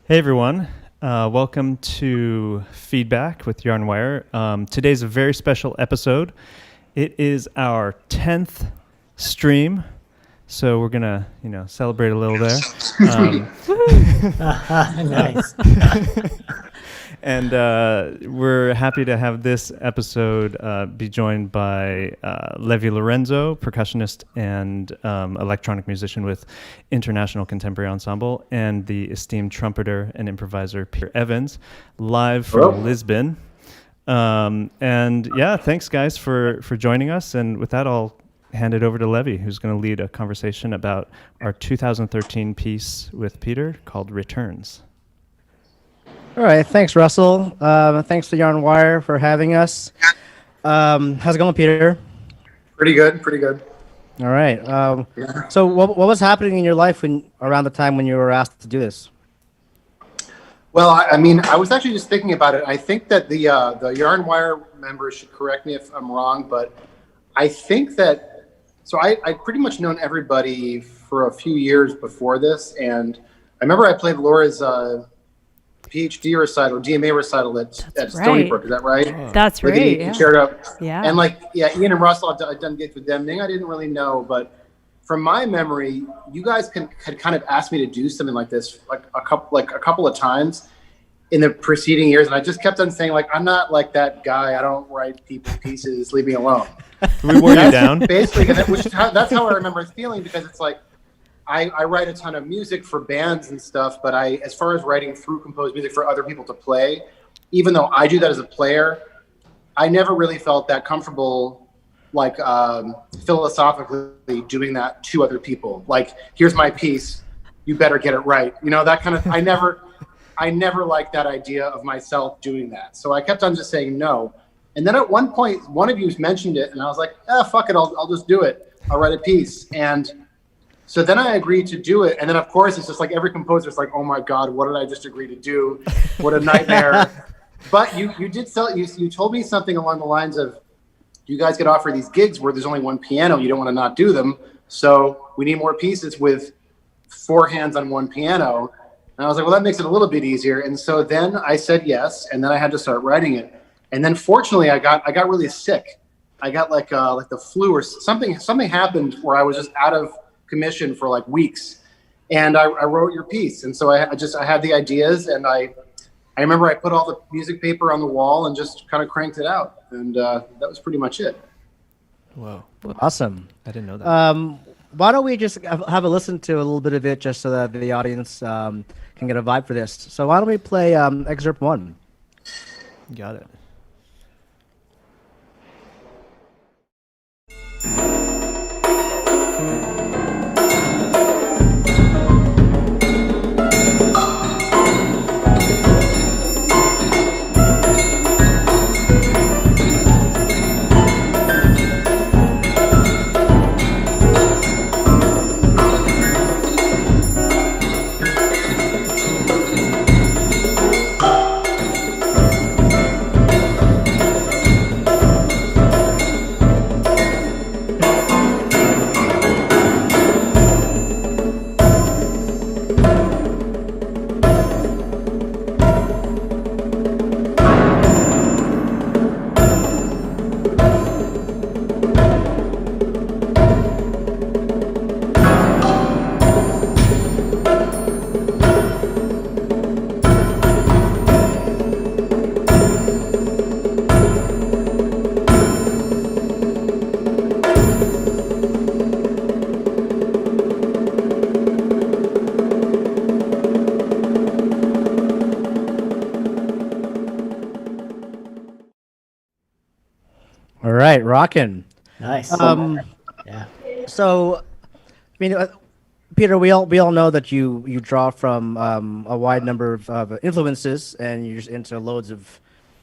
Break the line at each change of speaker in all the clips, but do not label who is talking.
Hey everyone, welcome to Feedback with Yarn Wire. Today's a very special episode. It is our 10th stream, so we're gonna, celebrate a little there.
Nice.
And we're happy to have this episode be joined by Levy Lorenzo, percussionist and electronic musician with International Contemporary Ensemble, and the esteemed trumpeter and improviser Peter Evans, live from Lisbon. And yeah, thanks guys for joining us. And with that, I'll hand it over to Levy, who's going to lead a conversation about our 2013 piece with Peter called Returns.
All right, thanks, Russell. Thanks to Yarn Wire for having us. How's it going, Peter?
Pretty good.
All right. So what was happening in your life around the time when you were asked to do this?
Well, I was actually just thinking about it. I think that the Yarn Wire members should correct me if I'm wrong, but I think that, so I pretty much known everybody for a few years before this, and I remember I played Laura's PhD recital, DMA recital at Stony Brook. Is that right?
Oh. That's right.
He shared up.
Yeah.
And Ian and Russell, I've done gigs with them. Ning, I didn't really know, but from my memory, you guys had kind of asked me to do something like this a couple of times in the preceding years, and I just kept on saying I'm not like that guy. I don't write people pieces. Leave me alone.
We wore you down.
Basically, that's how I remember feeling, because it's I write a ton of music for bands and stuff, but as far as writing through composed music for other people to play, even though I do that as a player, I never really felt that comfortable, philosophically doing that to other people. Here's my piece, you better get it right. That kind of, I never liked that idea of myself doing that. So I kept on just saying no. And then at one point, one of you mentioned it, and I was like, fuck it, I'll just do it. I'll write a piece. And so then I agreed to do it. And then, of course, it's just like every composer is like, oh, my God, what did I just agree to do? What a nightmare. But you told me something along the lines of, you guys get offered these gigs where there's only one piano. You don't want to not do them. So we need more pieces with 4 hands on one piano. And I was like, well, that makes it a little bit easier. And so then I said yes. And then I had to start writing it. And then fortunately, I got really sick. I got like the flu or something. Something happened where I was just out of commission for weeks, and I wrote your piece. And so I had the ideas, and I remember I put all the music paper on the wall and just kind of cranked it out, and that was pretty much it.
Whoa,
Awesome.
I didn't know that.
Why don't we just have a listen to a little bit of it, just so that the audience can get a vibe for this? So why don't we play excerpt 1?
Got it.
All right, rockin'.
Nice. Yeah.
So, Peter, we all know that you draw from a wide number of influences, and you're just into loads of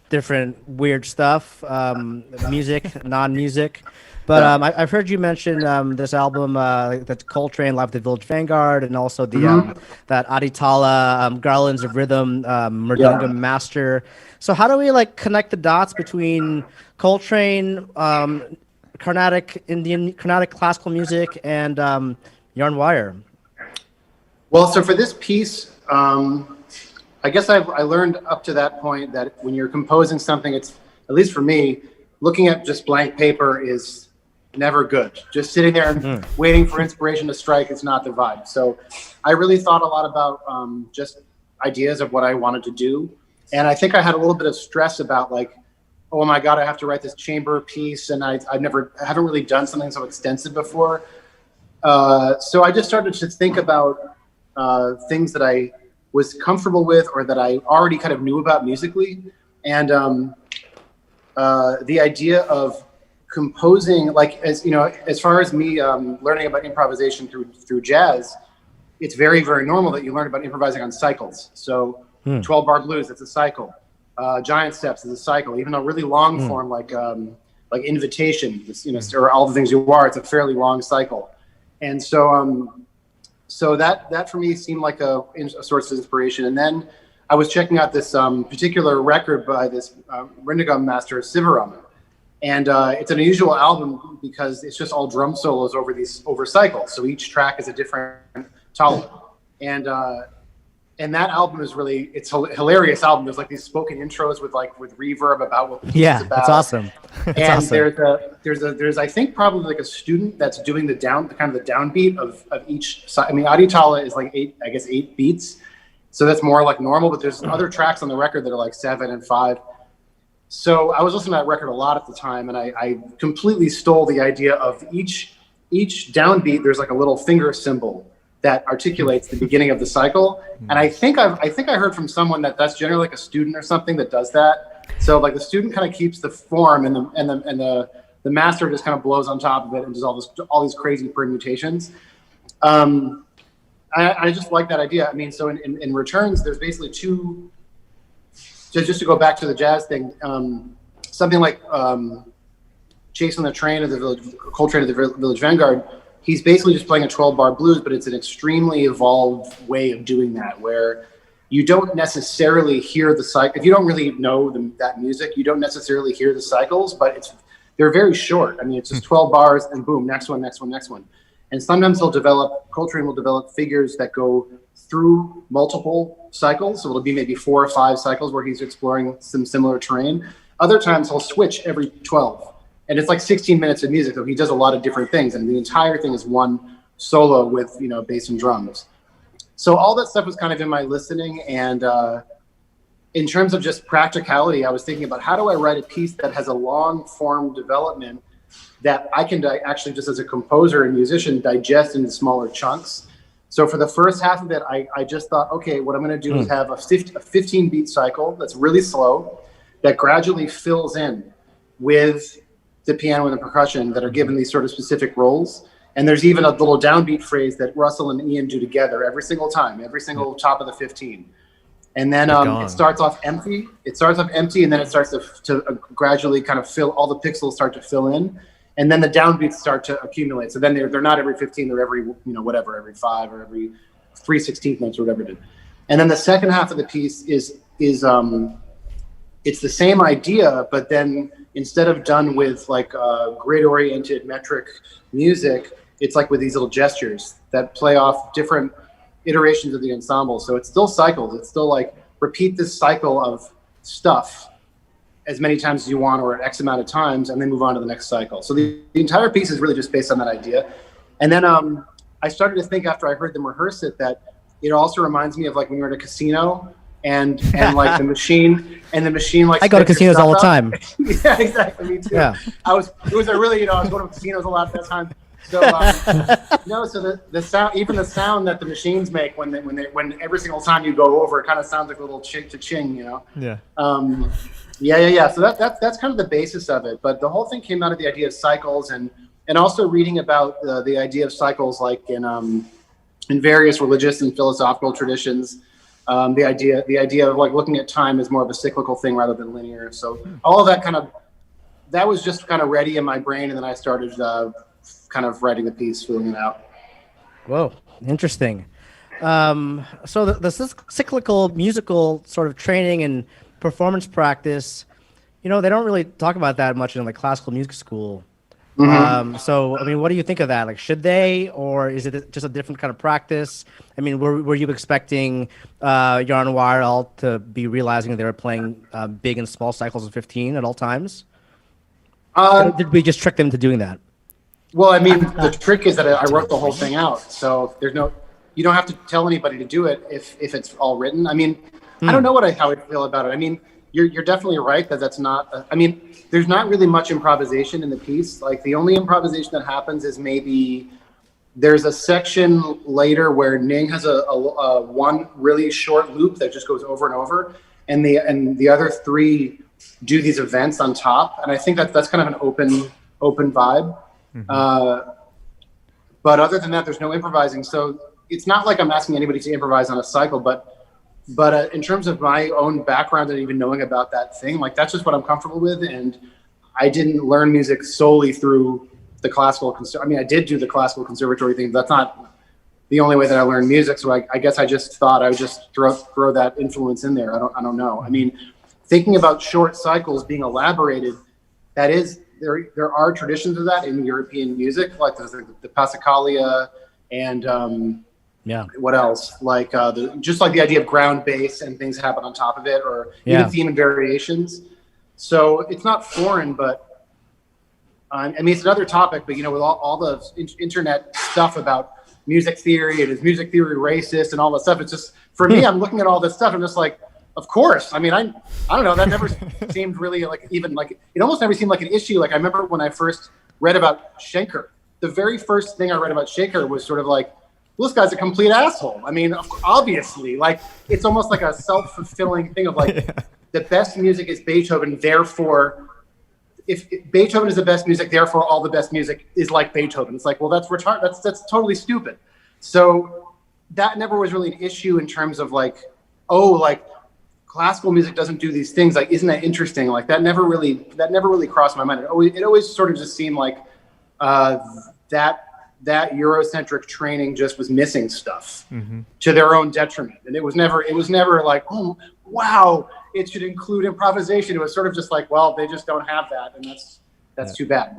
different weird stuff, music, non-music. But I've heard you mention this album, that's Coltrane Live at the Village Vanguard, and also the that Aditala Garlands of Rhythm Mridangam Master. So how do we connect the dots between Coltrane, Carnatic classical music, and Yarn Wire?
Well, so for this piece, I guess I learned up to that point that when you're composing something, it's, at least for me, looking at just blank paper is never good. Just sitting there and waiting for inspiration to strike is not the vibe. So I really thought a lot about just ideas of what I wanted to do. And I think I had a little bit of stress about like, oh my God, I have to write this chamber piece. And I haven't really done something so extensive before. So I just started to think about things that I was comfortable with or that I already kind of knew about musically. And the idea of composing, like, as you know, as far as me learning about improvisation through jazz, it's very, very normal that you learn about improvising on cycles. So 12-bar blues, that's a cycle. Giant steps is a cycle. Even a really long form like Invitation, you know, or All the Things You Are, it's a fairly long cycle. And so that for me seemed like a source of inspiration. And then I was checking out this particular record by this Rindigum master, Sivaram. And it's an unusual album because it's just all drum solos over cycles. So each track is a different tala. And that album is really, it's a hilarious album. There's like these spoken intros with reverb about what the piece is about.
That's awesome.
And there's I think probably like a student that's doing the downbeat of each side. I mean, Adi Tala is like 8 beats. So that's more like normal, but there's other tracks on the record that are like 7 and 5. So I was listening to that record a lot at the time, and I completely stole the idea of each downbeat. There's like a little finger symbol that articulates the beginning of the cycle. And I think I heard from someone that's generally like a student or something that does that. So like the student kind of keeps the form, and the master just kind of blows on top of it and does all these crazy permutations. I just like that idea. I mean, so in returns, there's basically two. Just to go back to the jazz thing, something like Chasing the Train of the Coltrane of the Village Vanguard. He's basically just playing a 12-bar blues, but it's an extremely evolved way of doing that, where you don't necessarily hear the cycle. If you don't really know that music, you don't necessarily hear the cycles, but they're very short. I mean, it's just 12 bars and boom, next one, next one, next one. And sometimes Coltrane will develop figures that go through multiple cycles. So it'll be maybe 4 or 5 cycles where he's exploring some similar terrain. Other times he'll switch every 12. And it's like 16 minutes of music, so he does a lot of different things. And the entire thing is one solo with, you know, bass and drums. So all that stuff was kind of in my listening. And in terms of just practicality, I was thinking about how do I write a piece that has a long form development that I can actually, just as a composer and musician, digest into smaller chunks. So for the first half of it, I just thought, okay, what I'm going to do is have a 15 beat cycle that's really slow, that gradually fills in with the piano and the percussion that are given these sort of specific roles. And there's even a little downbeat phrase that Russell and Ian do together every single time, every single top of the 15. And then it starts off empty. And then it starts to gradually kind of fill, all the pixels start to fill in. And then the downbeats start to accumulate. So then they're not every 15, they're every, you know, whatever, every 5 or every 3/16 notes or whatever it is. And then the second half of the piece is it's the same idea, but then instead of done with like grid-oriented metric music, it's like with these little gestures that play off different iterations of the ensemble. So it's still cycles. It's still like repeat this cycle of stuff as many times as you want or X amount of times, and then move on to the next cycle. So the entire piece is really just based on that idea. And then I started to think after I heard them rehearse it that it also reminds me of like when you're in a casino and like the machine like
I go to casinos all the time.
Yeah, exactly. Me too.
Yeah.
I was going to casinos a lot at that time. So so the sound, even the sound that the machines make when every single time you go over, it kind of sounds like a little ching, you know.
Yeah.
Yeah. So that's kind of the basis of it. But the whole thing came out of the idea of cycles and also reading about the idea of cycles, like in various religious and philosophical traditions. The idea of like looking at time as more of a cyclical thing rather than linear. So all of that was just kind of ready in my brain, and then I started kind of writing the piece, filling it out.
Whoa, interesting. So the cyclical musical sort of training and performance practice, you know, they don't really talk about that much in like classical music school. So, I mean, what do you think of that? Like, should they, or is it just a different kind of practice? I mean, were you expecting Yarn Wire all to be realizing they were playing big and small cycles of 15 at all times? Or did we just trick them into doing that?
Well, I mean, the trick is that I wrote the whole thing out, so you don't have to tell anybody to do it if it's all written. I mean, I don't know how I feel about it. I mean, you're definitely right that that's not. I mean, there's not really much improvisation in the piece. Like the only improvisation that happens is maybe there's a section later where Ning has a one really short loop that just goes over and over, and the other three do these events on top, and I think that's kind of an open vibe. But other than that, there's no improvising. So it's not like I'm asking anybody to improvise on a cycle, but in terms of my own background and even knowing about that thing, like that's just what I'm comfortable with. And I didn't learn music solely through the classical. I mean, I did do the classical conservatory thing, but that's not the only way that I learned music. So I guess I just thought I would just throw that influence in there. I don't know. I mean, thinking about short cycles being elaborated, that is, there are traditions of that in European music, like the Passacaglia and what else? Like just like the idea of ground bass and things happen on top of it, or even theme and variations. So it's not foreign, but I mean it's another topic. But with all the internet stuff about music theory and is music theory racist and all that stuff, it's just for me. I'm looking at all this stuff. I'm just like, of course. I mean, I don't know. That never seemed really it almost never seemed like an issue. Like I remember when I first read about Schenker, the very first thing I read about Schenker was sort of like, well, this guy's a complete asshole. I mean, obviously, like it's almost like a self-fulfilling thing of like the best music is Beethoven. Therefore, if Beethoven is the best music, therefore all the best music is like Beethoven. It's like, well, that's retarded. That's totally stupid. So that never was really an issue in terms of like, classical music doesn't do these things. Like, isn't that interesting? Like that never really crossed my mind. It always sort of just seemed like that Eurocentric training just was missing stuff to their own detriment. And it was never like, oh wow, it should include improvisation. It was sort of just like, well, they just don't have that, and that's too bad.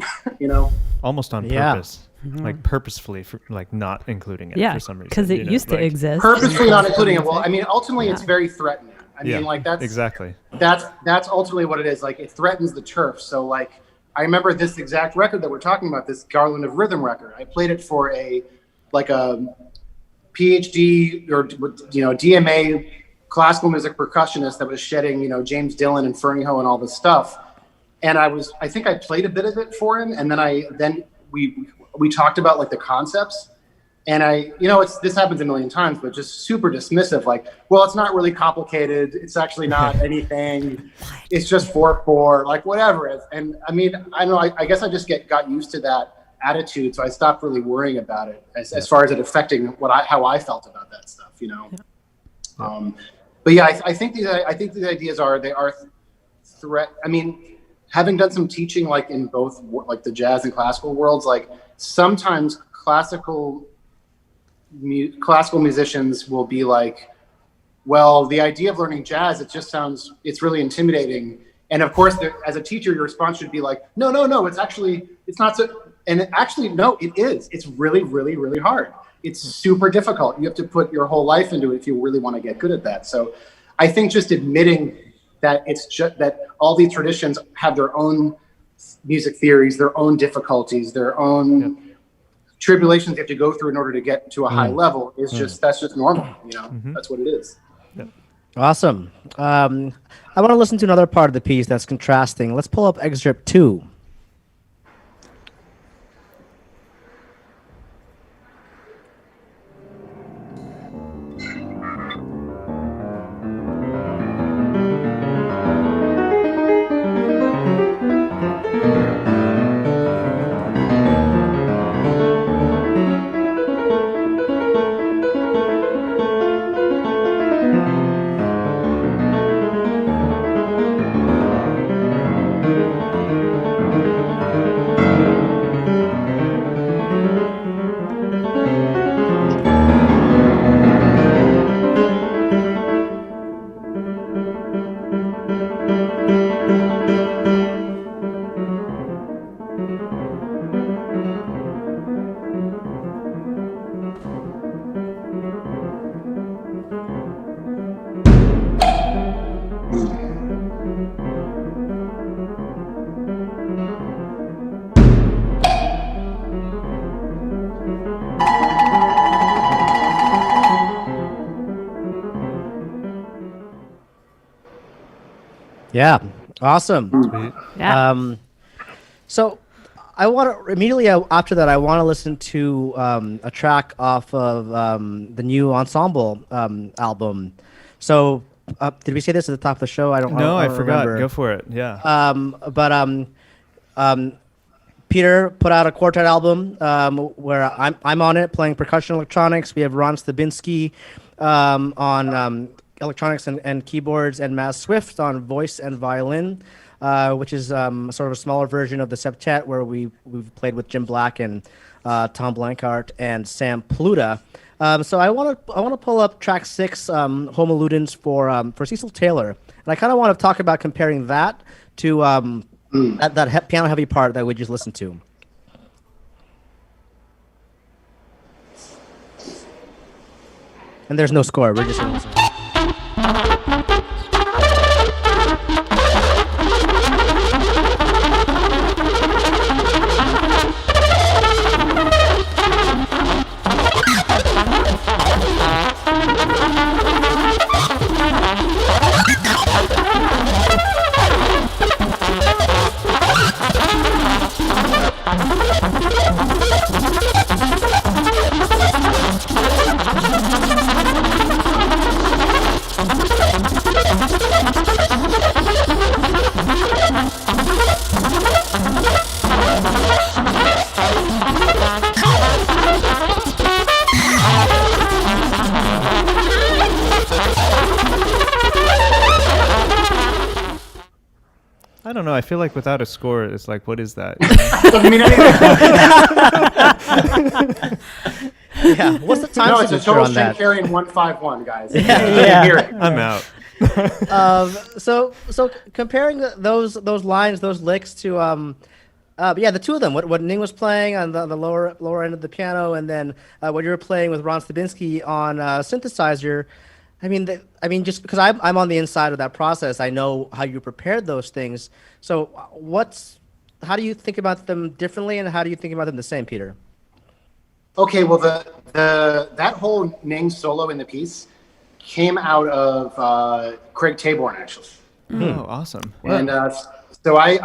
Almost on purpose. Like purposefully, like not inclling it for some reason.
Because it used to exist.
Purposefully not including it. Well, I mean, ultimately, it's very threatening. I mean, like that's
exactly.
That's ultimately what it is. Like it threatens the turf. So like I remember this exact record that we're talking about, this Garland of Rhythm record. I played it for a PhD or DMA classical music percussionist that was shedding James Dillon and Fernie Ho and all this stuff. And I think I played a bit of it for him, and then we talked about like the concepts. And this happens a million times, but just super dismissive. Like, well, it's not really complicated. It's actually not anything. It's just 4/4, like whatever. And I mean, I don't know. I guess I just got used to that attitude, so I stopped really worrying about it as far as it affecting how I felt about that stuff. But yeah, I think these ideas are threat. I mean, having done some teaching like in both like the jazz and classical worlds, like sometimes classical musicians will be like, well, the idea of learning jazz, it's really intimidating. And of course, as a teacher, your response should be like, no, it's not so. And actually, no, it is. It's really, really, really hard. It's super difficult. You have to put your whole life into it if you really want to get good at that. So I think just admitting that it's just that all these traditions have their own music theories, their own difficulties, their own tribulations you have to go through in order to get to a high level that's just normal. That's what it is.
Awesome. I want to listen to another part of the piece that's contrasting. Let's pull up excerpt 2. Yeah, awesome.
Sweet.
Yeah.
So I want to immediately after that, I want to listen to a track off of the new ensemble album. So did we say this at the top of the show? I don't.
No,
I
I
don't
forgot.
remember.
Go for it. Yeah.
Peter put out a quartet album where I'm on it playing percussion electronics. We have Ron Stabinsky on electronics and keyboards, and Maz Swift on voice and violin, which is sort of a smaller version of the septet where we've played with Jim Black and Tom Blankart and Sam Pluta. So I want to pull up track 6, Homo Ludens for Cecil Taylor, and I kind of want to talk about comparing that to that piano heavy part that we just listened to. And there's no score. We're just gonna listen.
I don't know. I feel like without a score, it's like, what is that?
Doesn't mean anything.
Yeah. What's the time
No, it's a
signature
total
on that?
Shankarian 151, guys.
Yeah.
Hear it.
I'm out.
So comparing those lines, those licks to the two of them, what Ning was playing on the lower end of the piano, and then what you were playing with Ron Stabinsky on synthesizer. I mean, just because I'm on the inside of that process, I know how you prepared those things. So how do you think about them differently, and how do you think about them the same, Peter?
Okay, well, that whole Ning solo in the piece came out of Craig Taborn, actually.
Oh, awesome.
And so I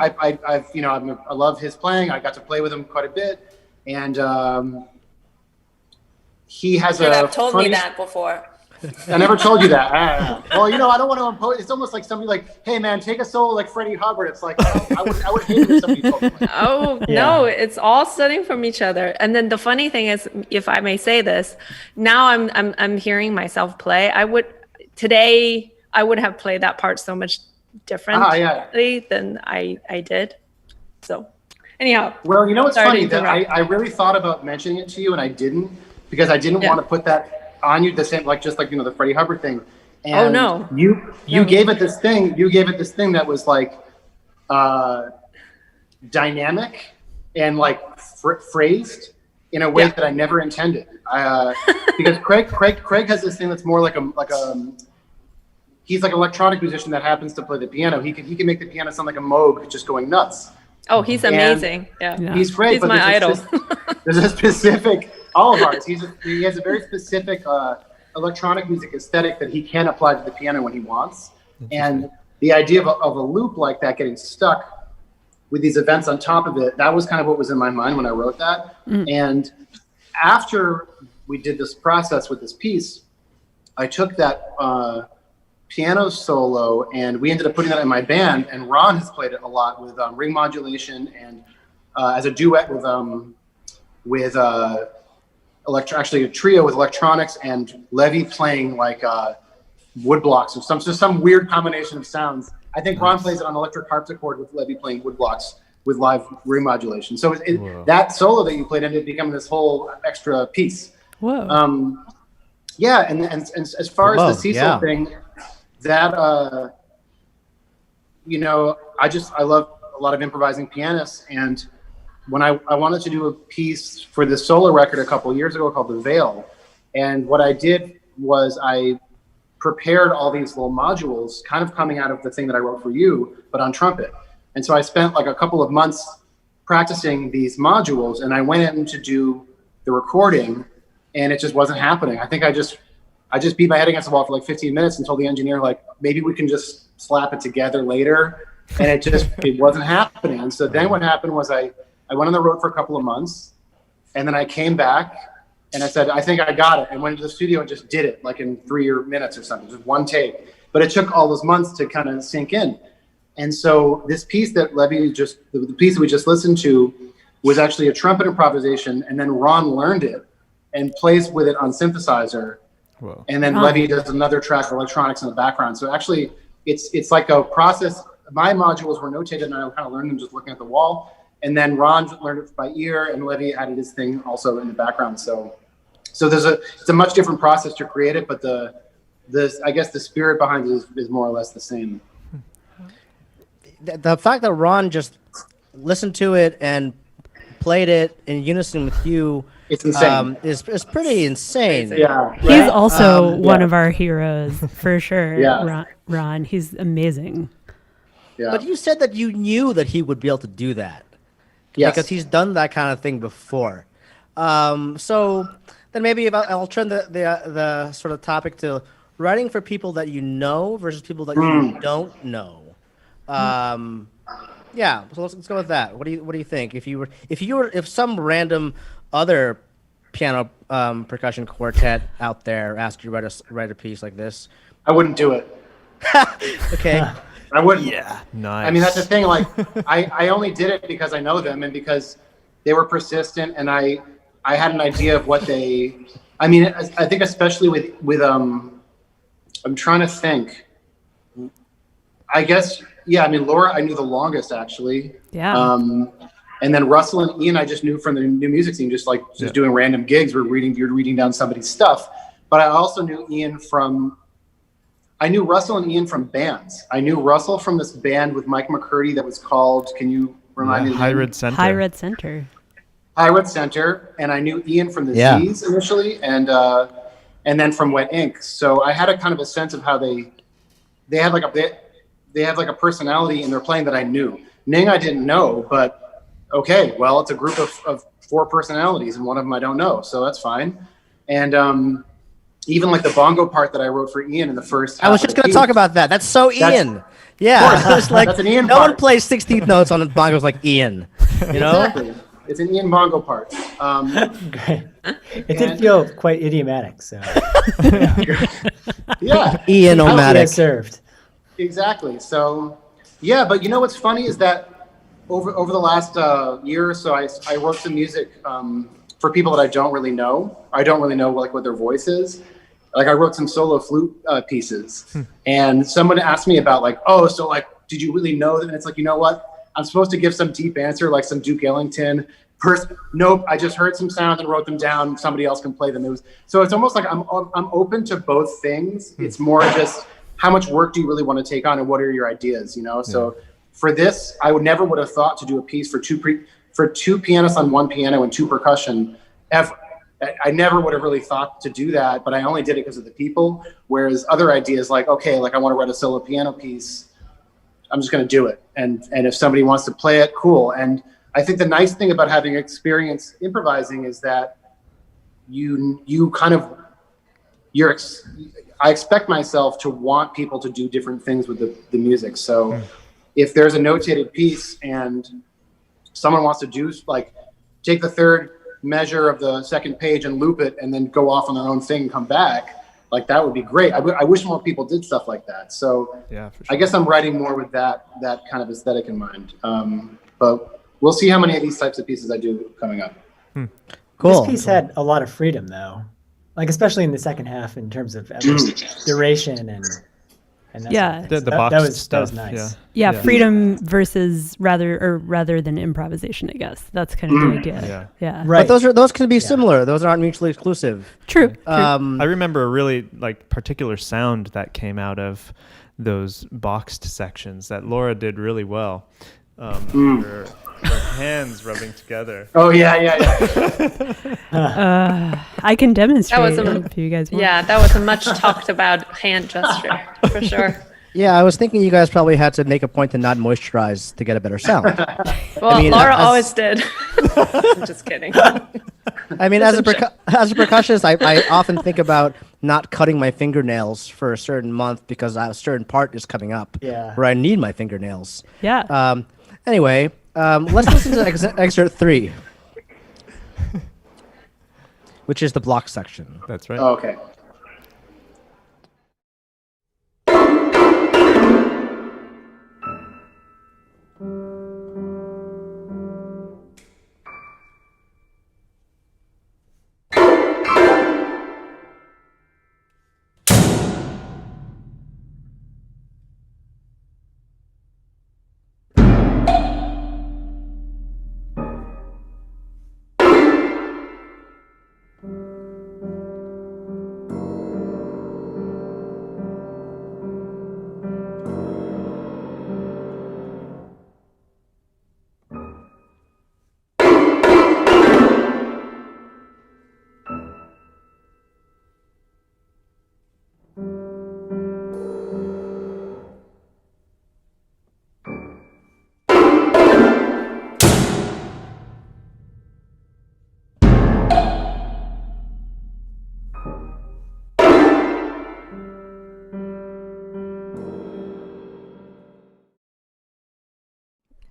love his playing. I got to play with him quite a bit, and he has
You should
a
have told
funny.
me that before.
I never told you that. Well, I don't want to impose. It's almost like somebody like, hey man, take a solo like Freddie Hubbard. It's like I would hate it if somebody told me like,
Oh, no, it's all studying from each other. And then the funny thing is, if I may say this, now I'm hearing myself play. Today I would have played that part so much differently than I did. So anyhow.
Well, you know what's
sorry
funny
to
that
interrupt.
I really thought about mentioning it to you and I didn't, because I didn't want to put that on you the same, like just like the Freddie Hubbard thing. And
Oh, no.
You gave it this thing. You gave it this thing that was like dynamic and like phrased in a way that I never intended. Because Craig has this thing that's more like a he's like an electronic musician that happens to play the piano. He can make the piano sound like a Moog just going nuts.
Oh, he's amazing. Yeah.
He's great.
He's
but
my idol.
There's a specific, all of ours. He has a very specific electronic music aesthetic that he can apply to the piano when he wants. And the idea of a loop like that getting stuck with these events on top of it, that was kind of what was in my mind when I wrote that. And after we did this process with this piece, I took that piano solo and we ended up putting that in my band, and Ron has played it a lot with ring modulation and as a duet with actually a trio with electronics, and Levy playing like woodblocks or some weird combination of sounds. I think Ron plays it on electric harpsichord with Levy playing woodblocks with live ring modulation. So that solo that you played ended up becoming this whole extra piece.
Whoa.
Yeah, and as far as the Cecil thing, that I love a lot of improvising pianists, and when I wanted to do a piece for this solo record a couple of years ago called The Veil, and what I did was I prepared all these little modules kind of coming out of the thing that I wrote for you, but on trumpet. And so I spent like a couple of months practicing these modules, and I went in to do the recording and it just wasn't happening. I think I just I just beat my head against the wall for like 15 minutes and told the engineer, like, maybe we can just slap it together later. And it wasn't happening. And so then what happened was I went on the road for a couple of months, and then I came back and I said, I think I got it. And went to the studio and just did it like in 3 minutes or something, just one take. But it took all those months to kind of sink in. And so this piece that the piece that we just listened to was actually a trumpet improvisation. And then Ron learned it and plays with it on synthesizer.
Whoa.
And then Levy does another track of electronics in the background. So actually it's like a process. My modules were notated and I kind of learned them just looking at the wall. And then Ron learned it by ear, and Levy added his thing also in the background. So it's a much different process to create it, but I guess the spirit behind it is more or less the same.
The fact that Ron just listened to it and played it in unison with you,
it's insane.
Is pretty insane.
Yeah,
He's also one of our heroes for sure.
Yeah.
Ron, he's amazing.
Yeah.
But you said that you knew that he would be able to do that.
Yes.
Because he's done that kind of thing before. So then maybe I'll turn the sort of topic to writing for people that you know versus people that you don't know. Yeah, so let's go with that. What do you think? If some random other piano percussion quartet out there asked you to write a piece like this,
I wouldn't do it.
okay.
I wouldn't.
Yeah, nice.
I mean, that's the thing. Like, I only did it because I know them and because they were persistent, and I had an idea of what they. I mean, I think especially with I'm trying to think. I guess I mean Laura, I knew the longest actually.
Yeah.
And then Russell and Ian, I just knew from the new music scene, just doing random gigs. You're reading down somebody's stuff, but I also knew Ian I knew Russell and Ian from bands. I knew Russell from this band with Mike McCurdy that was called, can you remind me?
High Red Center.
High Red Center.
High Red Center. And I knew Ian from the Z's initially, and then from Wet Ink. So I had a kind of a sense of how they have like a personality in their playing that I knew. Ning I didn't know, but okay, well, it's a group of 4 personalities, and one of them I don't know, so that's fine. And even like the bongo part that I wrote for Ian in the first half.
I was just going to talk about that. That's so Ian. Yeah, it's like
that's an Ian
no
part.
one plays 16th notes on bongos like Ian. You know,
Exactly. It's an Ian bongo part.
Great. It did feel quite idiomatic. So
Yeah.
Ian-o-matic.
served.
Exactly. So, yeah, but you know what's funny is that over the last year or so, I wrote some music for people that I don't really know. I don't really know like what their voice is. Like I wrote some solo flute pieces, and someone asked me about like, oh, so like, did you really know them? And it's like, you know what? I'm supposed to give some deep answer, like some Duke Ellington. Nope, I just heard some sounds and wrote them down. Somebody else can play them. So it's almost like I'm open to both things. It's more just how much work do you really want to take on, and what are your ideas? You know. So for this, I would have thought to do a piece for two pianists on one piano and 2 percussion ever. I never would have really thought to do that, but I only did it because of the people. Whereas other ideas like, okay, like I want to write a solo piano piece, I'm just going to do it. And if somebody wants to play it, cool. And I think the nice thing about having experience improvising is that I expect myself to want people to do different things with the music. So if there's a notated piece and someone wants to do like take the third measure of the second page and loop it and then go off on their own thing and come back, like that would be great. I wish more people did stuff like that. So
Yeah, for sure.
I guess I'm writing more with that kind of aesthetic in mind. But we'll see how many of these types of pieces I do coming up.
Cool.
This piece had a lot of freedom, though, like especially in the second half in terms of duration and that
Yeah.
sort of thing.
The
So
box
that was
stuff.
nice.
Yeah, freedom versus rather than improvisation, I guess. That's kind of the idea. Yeah.
Right.
But those can be similar. Those aren't mutually exclusive.
True.
I remember a really like particular sound that came out of those boxed sections that Laura did really well. Her hands rubbing together.
Oh yeah.
I can demonstrate
That was
if you guys want.
Yeah, that was a much talked about hand gesture for sure.
Yeah, I was thinking you guys probably had to make a point to not moisturize to get a better sound.
Well,
mean,
Laura
as-
always did. I'm just kidding.
I mean, as a percussionist, I often think about not cutting my fingernails for a certain month because a certain part is coming up
Yeah.
where I need my fingernails.
Yeah.
Anyway, let's listen to excerpt 3, which is the block section.
That's right.
Oh, okay.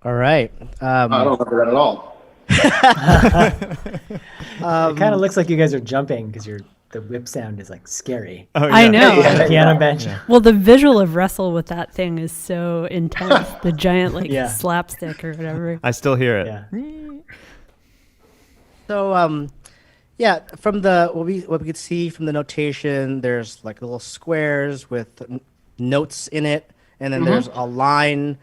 All right.
I don't remember that at all.
It kind of looks like you guys are jumping because the whip sound is like scary.
Oh,
I know.
On the piano bench.
Well, the visual of wrestle with that thing is so intense. The giant like
Yeah.
slapstick or whatever.
I still hear it.
Yeah.
So, yeah, from what we could see from the notation, there's like little squares with notes in it, and then there's a line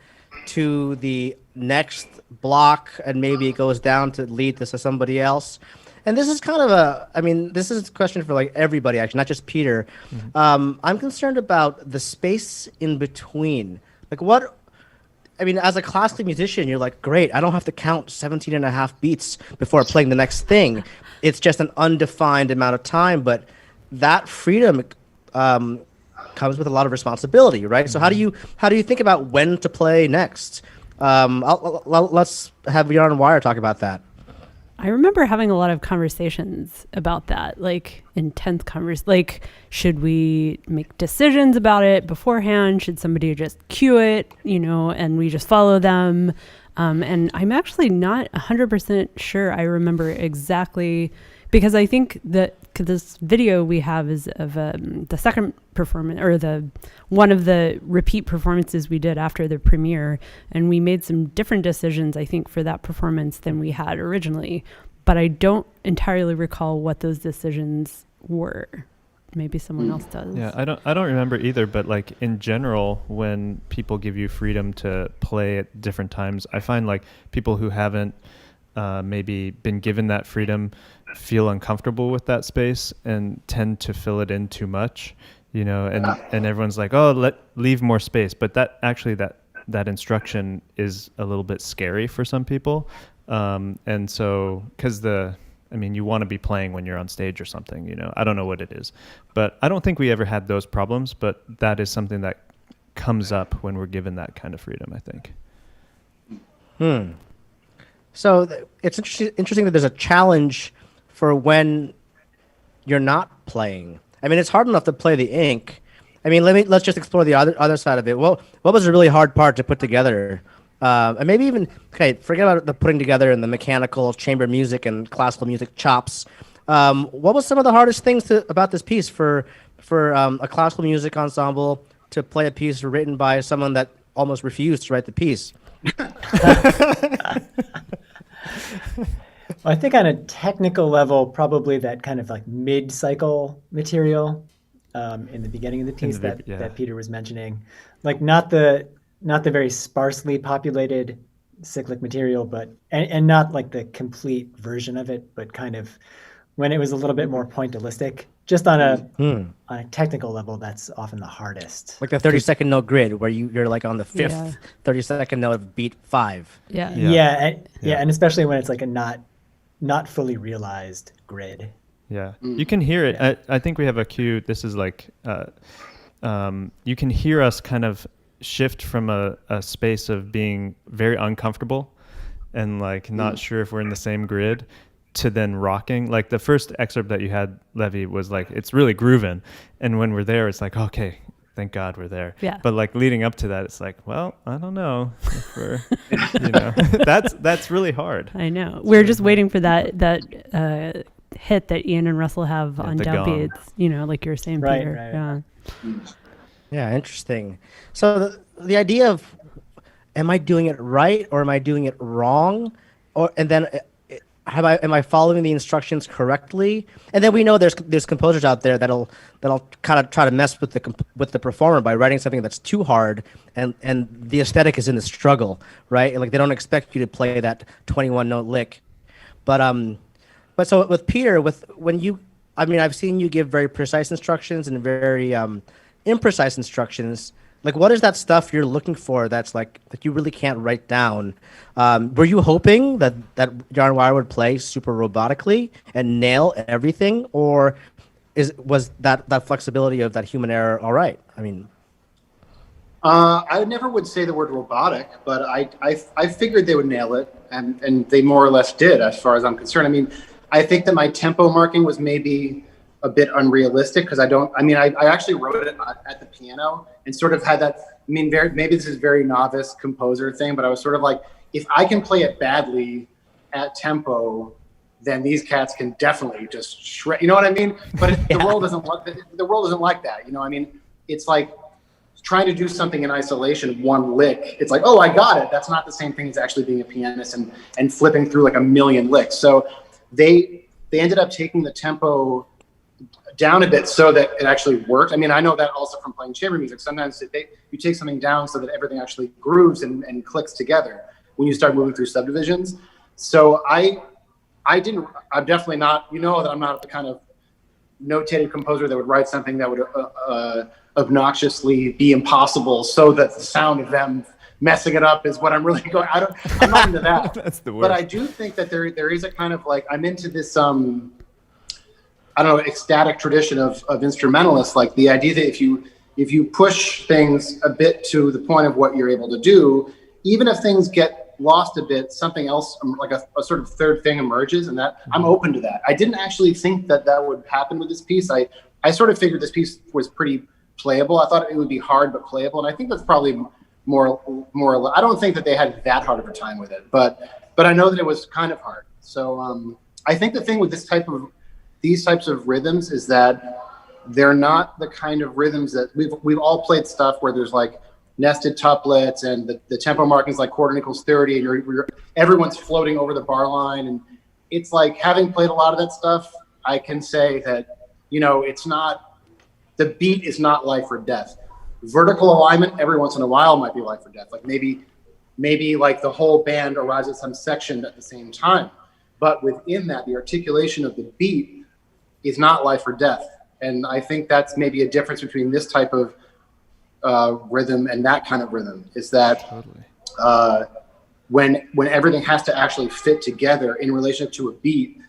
to the next block, and maybe it goes down to lead this to somebody else. And this is kind of this is a question for like everybody, actually, not just Peter. I'm concerned about the space in between. Like as a classical musician, you're like, great, I don't have to count 17 and a half beats before playing the next thing. It's just an undefined amount of time, but that freedom comes with a lot of responsibility, right? So how do you think about when to play next? Let's have Jan Wire talk about that.
I remember having a lot of conversations about that, like intense conversations. Like, should we make decisions about it beforehand? Should somebody just cue it, and we just follow them? And I'm actually not 100% sure I remember exactly, because I think that this video we have is of the second performance, or one of the repeat performances we did after the premiere, and we made some different decisions, I think, for that performance than we had originally, but I don't entirely recall what those decisions were. Maybe someone else does.
Yeah, I don't remember either, but like in general, when people give you freedom to play at different times, I find like people who haven't maybe been given that freedom feel uncomfortable with that space and tend to fill it in too much, and everyone's like, oh, leave more space. But that instruction is a little bit scary for some people. And so, because you want to be playing when you're on stage or something, I don't know what it is, but I don't think we ever had those problems, but that is something that comes up when we're given that kind of freedom, I think.
So it's interesting that there's a challenge for when you're not playing. It's hard enough to play the ink. Let's just explore the other side of it. Well, what was a really hard part to put together? And maybe even, forget about the putting together and the mechanical chamber music and classical music chops. What was some of the hardest things about this piece for a classical music ensemble to play a piece written by someone that almost refused to write the piece?
Well, I think on a technical level, probably that kind of like mid-cycle material in the beginning of the piece that Peter was mentioning, like not the very sparsely populated cyclic material, but and not like the complete version of it, but kind of when it was a little bit more pointillistic. Just on a technical level, that's often the hardest.
Like the 30-second note grid, where you're like on the fifth 30-second note of beat 5.
Yeah, and especially when it's like a not fully realized grid.
Yeah, you can hear it. I think we have a cue. This is like you can hear us kind of shift from a space of being very uncomfortable and like not sure if we're in the same grid to then rocking. Like the first excerpt that you had, Levy, was like, it's really grooving. And when we're there, it's like, okay, thank God we're there.
Yeah.
But like leading up to that, it's like, well, I don't know if we're, that's really hard.
I know. We're just waiting for that hit that Ian and Russell have on
the
downbeats, like you were saying,
Right,
Peter.
right.
Yeah, interesting. So the idea of, am I doing it right or am I doing it wrong? And then am I following the instructions correctly? And then we know there's composers out there that'll kind of try to mess with the performer by writing something that's too hard, and the aesthetic is in the struggle, right? Like they don't expect you to play that 21 note lick. But so with Peter, I've seen you give very precise instructions and very imprecise instructions. Like, what is that stuff you're looking for that's like that you really can't write down? Were you hoping that Jan Weyer would play super robotically and nail everything, or was that flexibility of that human error all right? I mean,
I never would say the word robotic, but I figured they would nail it, and they more or less did, as far as I'm concerned. I mean, I think that my tempo marking was maybe a bit unrealistic because I actually wrote it at the piano and sort of had that, maybe this is very novice composer thing, but I was sort of like, if I can play it badly at tempo, then these cats can definitely just shred, you know what I mean? But the world isn't like that, it's like trying to do something in isolation, one lick, it's like, oh, I got it. That's not the same thing as actually being a pianist and flipping through like a million licks. So they ended up taking the tempo down a bit so that it actually worked. I know that also from playing chamber music. Sometimes you take something down so that everything actually grooves and clicks together when you start moving through subdivisions. So I'm definitely not, that I'm not the kind of notated composer that would write something that would obnoxiously be impossible so that the sound of them messing it up is what I'm really going. I'm not into that.
That's the worst.
But I do think that there is a kind of like, I'm into this ecstatic tradition of instrumentalists, like the idea that if you push things a bit to the point of what you're able to do, even if things get lost a bit, something else, like a sort of third thing emerges, and that I'm open to that. I didn't actually think that would happen with this piece. I sort of figured this piece was pretty playable. I thought it would be hard but playable, and I think that's probably more. I don't think that they had that hard of a time with it, but I know that it was kind of hard. So I think the thing with these types of rhythms is that they're not the kind of rhythms that we've all played stuff where there's like nested tuplets and the tempo marking is like quarter equals 30 and everyone's floating over the bar line, and it's like, having played a lot of that stuff, I can say that it's not, the beat is not life or death. Vertical alignment every once in a while might be life or death, like maybe like the whole band arrives at some section at the same time, but within that the articulation of the beat is not life or death. And I think that's maybe a difference between this type of rhythm and that kind of rhythm, is that when everything has to actually fit together in relation to a beat,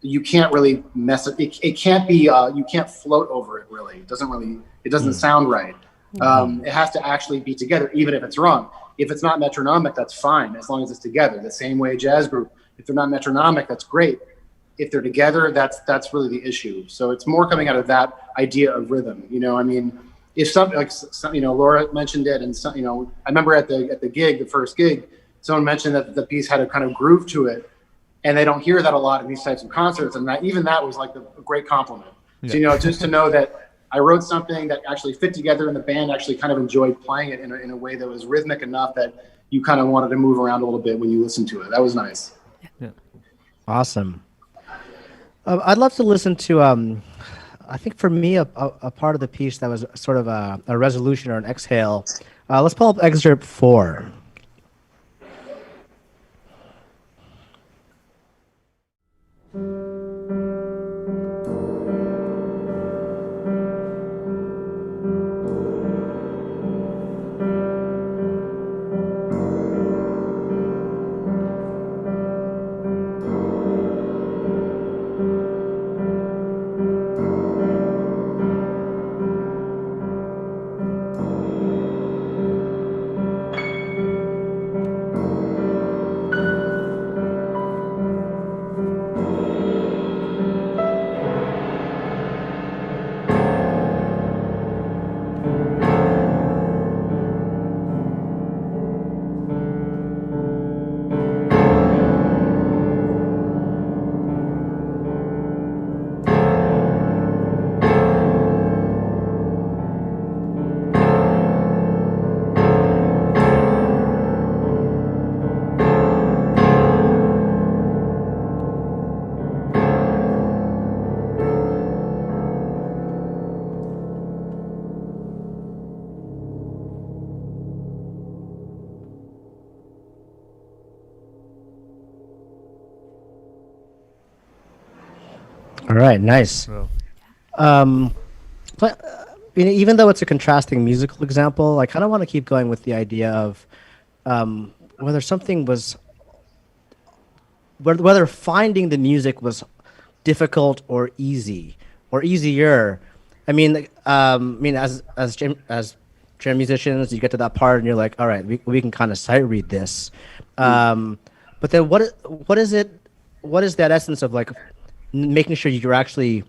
you can't really mess it. It can't be, you can't float over it really. It doesn't sound right. It has to actually be together, even if it's wrong. If it's not metronomic, that's fine, as long as it's together. The same way jazz group, if they're not metronomic, that's great. If they're together, that's really the issue. So it's more coming out of that idea of rhythm. If something like, Laura mentioned it, and I remember at the first gig, someone mentioned that the piece had a kind of groove to it, and they don't hear that a lot in these types of concerts, and that was like a great compliment. Yeah. So just to know that I wrote something that actually fit together, and the band actually kind of enjoyed playing it in a way that was rhythmic enough that you kind of wanted to move around a little bit when you listened to it. That was nice.
Yeah.
Awesome. I'd love to listen to, I think for me, a part of the piece that was sort of a resolution or an exhale. Let's pull up excerpt 4. All right, nice.
Well,
But even though it's a contrasting musical example, I kind of want to keep going with the idea of whether something was, whether finding the music was difficult or easy or easier. I mean, as jam musicians, you get to that part and you're like, all right, we can kind of sight read this. But then what is it? What is that essence of like making sure you're actually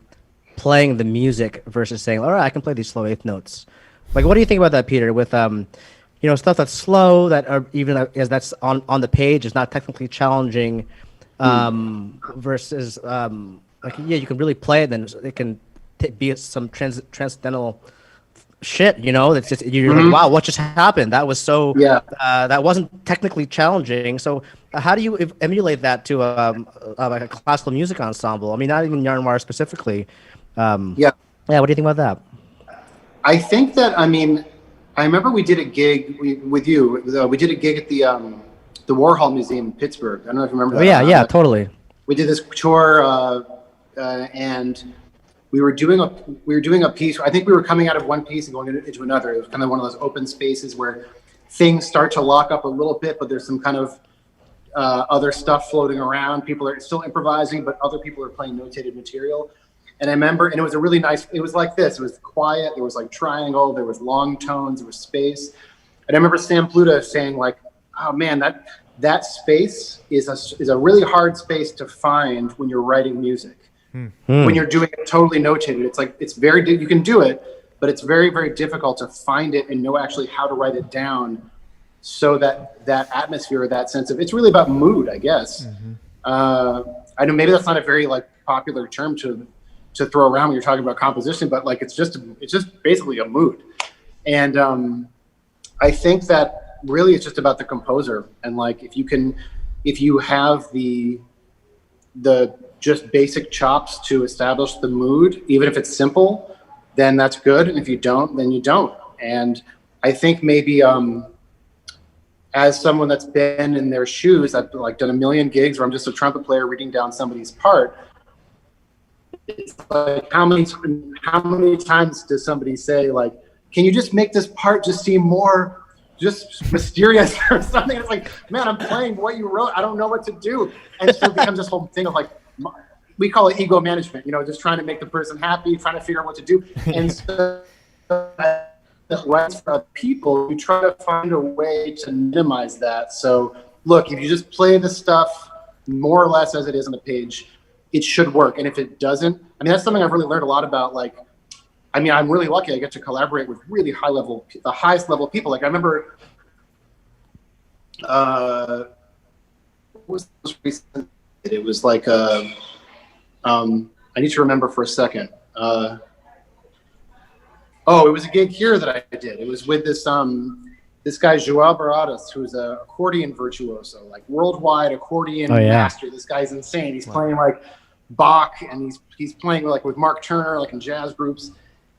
playing the music versus saying, all right, I can play these slow eighth notes. Like, what do you think about that, Peter? With stuff that's slow, that are even as that's on the page is not technically challenging, versus you can really play it, then it can be some transcendental shit. That's just you're like, wow, what just happened? That was so that wasn't technically challenging. So how do you emulate that to like a classical music ensemble? I mean, not even Yarn Wire specifically. What do you think about that?
I think that, I remember we did a gig with you. We did a gig at the Warhol Museum in Pittsburgh. I don't know if you remember that.
Oh, yeah, totally.
We did this tour, and we were doing a piece. I think we were coming out of one piece and going into another. It was kind of one of those open spaces where things start to lock up a little bit, but there's some kind of other stuff floating around. People are still improvising, but other people are playing notated material. And I remember, and it was a really nice, it was like this, it was quiet, there was like triangle, there was long tones, there was space. And I remember Sam Pluta saying like, oh man, that space is a really hard space to find when you're writing music. When you're doing it totally notated. It's like, you can do it, but it's very, very difficult to find it and know actually how to write it down so that atmosphere, that sense of, it's really about mood, I guess. I know maybe that's not a very like popular term to throw around when you're talking about composition, but like it's just basically a mood. And I think that really it's just about the composer, and like if you have the just basic chops to establish the mood, even if it's simple, then that's good, and if you don't, then you don't. And I think maybe as someone that's been in their shoes, I've like done a million gigs where I'm just a trumpet player reading down somebody's part. It's like how many times does somebody say like, can you just make this part just seem more just mysterious or something? It's like, man, I'm playing what you wrote, I don't know what to do. And so it becomes this whole thing of like, we call it ego management, just trying to make the person happy, trying to figure out what to do. And so for people, you try to find a way to minimize that. So look, if you just play the stuff more or less as it is on the page, it should work. And if it doesn't, that's something I've really learned a lot about. Like, I'm really lucky I get to collaborate with really the highest level people. Like I remember, what was the most recent? It was like, I need to remember for a second. It was a gig here that I did. It was with this guy, Joelle Baratas, who's an accordion virtuoso, like worldwide accordion master. This guy's insane. He's playing like Bach, and he's playing like with Mark Turner, like in jazz groups.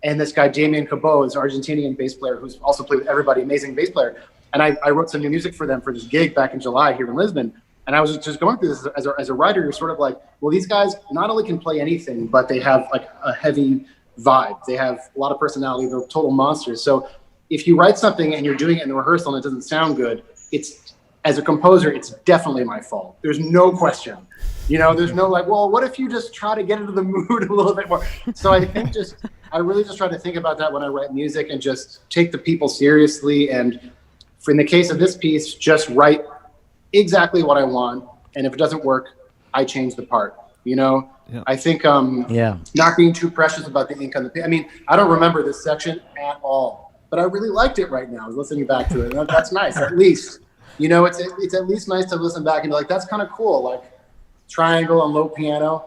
And this guy, Damien Cabot, is an Argentinian bass player who's also played with everybody, amazing bass player. And I wrote some new music for them for this gig back in July here in Lisbon. And I was just going through this as a writer. You're sort of like, well, these guys not only can play anything, but they have like a heavy vibe. They have a lot of personality. They're total monsters. So if you write something and you're doing it in the rehearsal and it doesn't sound good, as a composer, it's definitely my fault. There's no question. There's no like, well, what if you just try to get into the mood a little bit more? So I think I really just try to think about that when I write music and just take the people seriously. And in the case of this piece, just write exactly what I want. And if it doesn't work, I change the part, I think not being too precious about the ink on the page. I don't remember this section at all, but I really liked it right now, listening back to it. And that's nice, at least. It's at least nice to listen back and be like, that's kind of cool, like triangle and low piano.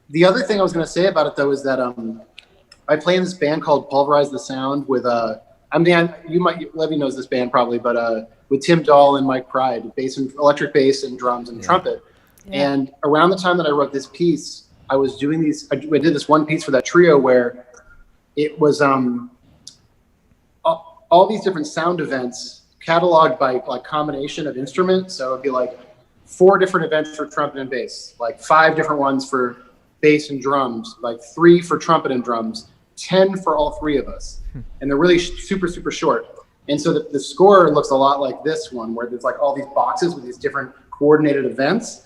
The other thing I was going to say about it, though, is that I play in this band called Pulverize the Sound with Levy knows this band probably, but with Tim Dahl and Mike Pride, bass and electric bass and drums and trumpet. Yeah. And around the time that I wrote this piece, I did this one piece for that trio where it was all these different sound events cataloged by like combination of instruments. So it'd be like 4 different events for trumpet and bass, like 5 different ones for bass and drums, like 3 for trumpet and drums, 10 for all 3 of us. And they're really super, super short. And so the score looks a lot like this one, where there's like all these boxes with these different coordinated events.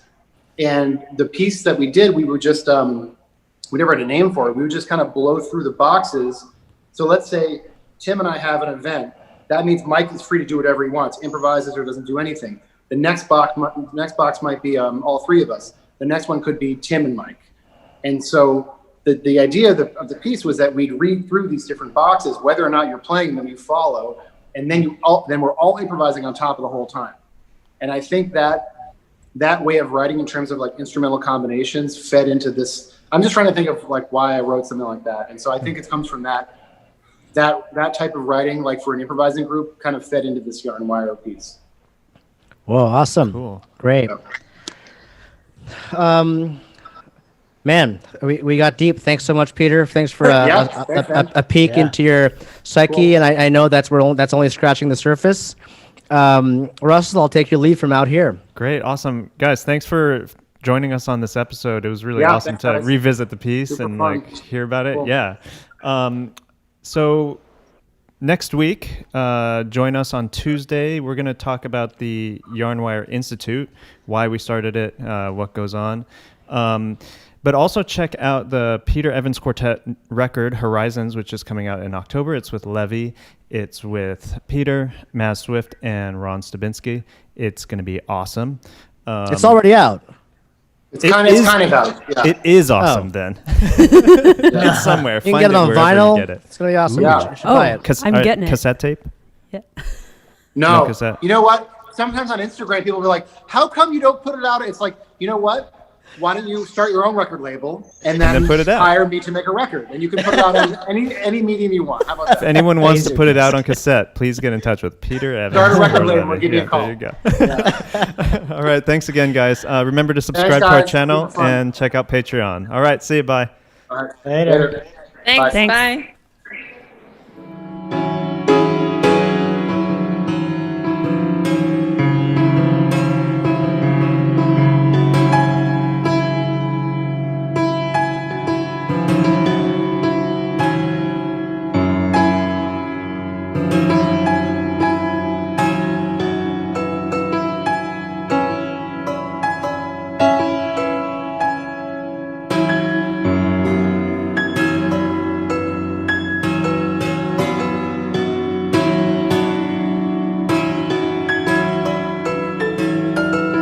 And the piece that we did, we would just, we never had a name for it. We would just kind of blow through the boxes. So let's say Tim and I have an event. That means Mike is free to do whatever he wants, improvises or doesn't do anything. The next box might be all 3 of us. The next one could be Tim and Mike. And so the idea of the piece was that we'd read through these different boxes, whether or not you're playing them, you follow, and then we're all improvising on top of the whole time. And I think that way of writing in terms of like instrumental combinations fed into this. I'm just trying to think of like why I wrote something like that. And so I think it comes from that type of writing, like for an improvising group, kind of fed into this Yarn Wire piece.
Whoa, awesome.
Cool.
Great. Man, we got deep. Thanks so much, Peter. Thanks for a peek into your psyche. Cool. And I know that's only scratching the surface. Russell, I'll take your lead from out here.
Great. Awesome. Guys, thanks for joining us on this episode. It was really awesome to revisit the piece super and fun. Like hear about it. Cool. Yeah. So next week, join us on Tuesday. We're going to talk about the Yarnwire Institute, why we started it, what goes on. But also check out the Peter Evans Quartet record, Horizons, which is coming out in October. It's with Levy. It's with Peter, Maz Swift, and Ron Stabinsky. It's going to be awesome.
It's already out.
It's kind of out. Yeah.
It is awesome then. It's somewhere.
You can get it on vinyl.
Get it.
It's going to be awesome.
Yeah.
You should buy it.
I'm getting it.
Cassette tape?
Yeah.
No.
Cassette.
You know what? Sometimes on Instagram, people will be like, how come you don't put it out? It's like, you know what? Why don't you start your own record label and then
put it out.
Hire me to make a record? And you can put it out on any medium you want. How about that?
If anyone wants to put it out on cassette, please get in touch with Peter Evans.
Start a record label. We'll give you a call.
There you go. Yeah. All right. Thanks again, guys. Remember to subscribe to our channel and check out Patreon. All right. See you. Bye.
All right.
Later.
Thanks.
Bye.
Bye.